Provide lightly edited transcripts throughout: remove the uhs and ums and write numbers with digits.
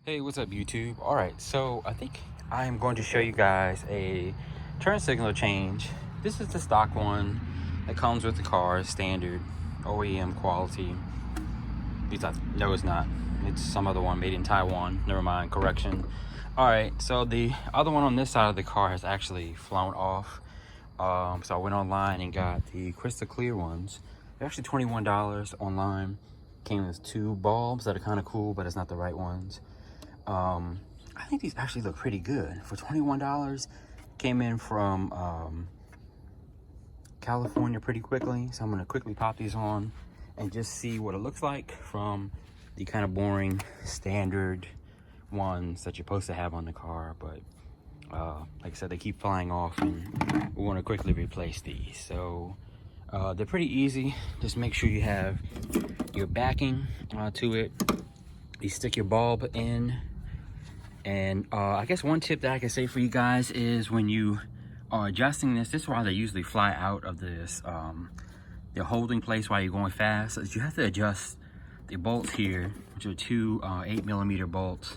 Hey, what's up YouTube? All right, so I think I am going to show you guys a turn signal change. This is the stock one that comes with the car, standard OEM quality. No, it's not. It's some other one made in Taiwan. Never mind, correction. All right, so the other one on this side of the car has actually flown off. So I went online and got the crystal clear ones. They're actually $21 online. Came with two bulbs that are kind of cool, but it's not the right ones. I think these actually look pretty good for $21. Came in from California pretty quickly, so I'm gonna quickly pop these on and just see what it looks like from the kind of boring standard ones that you're supposed to have on the car. But like I said, they keep flying off and we want to quickly replace these. So they're pretty easy. Just make sure you have your backing to it. You stick your bulb in. And I guess one tip that I can say for you guys is when you are adjusting this is why they usually fly out of this the holding place while you're going fast, is you have to adjust the bolts here, which are two 8mm bolts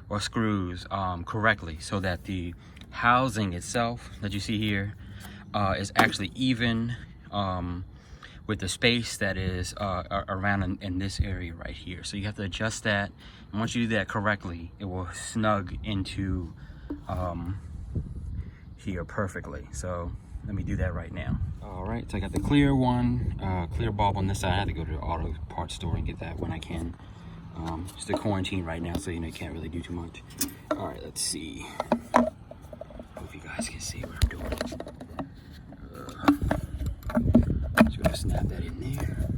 or screws, correctly, so that the housing itself that you see here is actually even with the space that is around in this area right here. So you have to adjust that, and once you do that correctly, it will snug into here perfectly. So let me do that right now. All right, so I got the clear one, clear bulb on this side. I had to go to the auto parts store and get that when I can. It's the quarantine right now, so you know you can't really do too much. All right, let's see. Hope you guys can see what I'm doing. Just gonna snap that in there.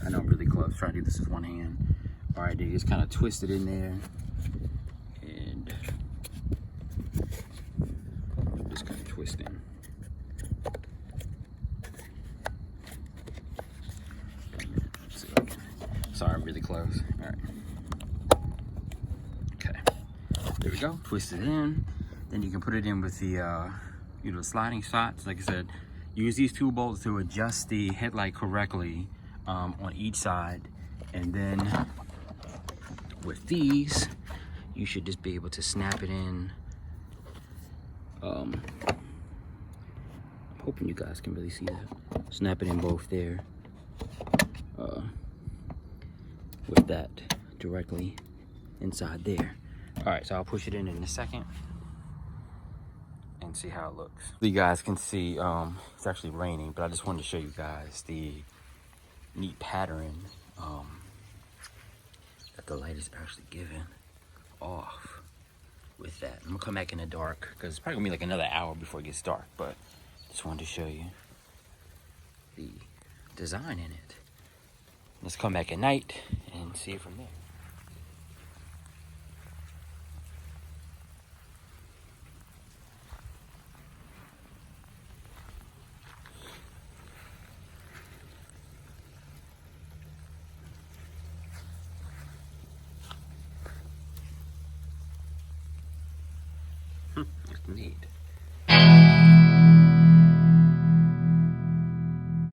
I know I'm really close. Try to do this with one hand. All right, they just kind of twist it in there, and just kind of twisting. Sorry, I'm really close. All right. Okay. There we go. Twist it in. Then you can put it in with the sliding shots. Like I said, use these two bolts to adjust the headlight correctly on each side, and then with these, you should just be able to snap it in. I'm hoping you guys can really see that. Snap it in both there. With that directly inside there. All right, so I'll push it in a second and see how it looks. You guys can see it's actually raining, but I just wanted to show you guys the neat pattern that the light is actually giving off with that. I'm gonna come back in the dark because it's probably gonna be like another hour before it gets dark, but just wanted to show you the design in it. Let's come back at night and see it from there. It's neat.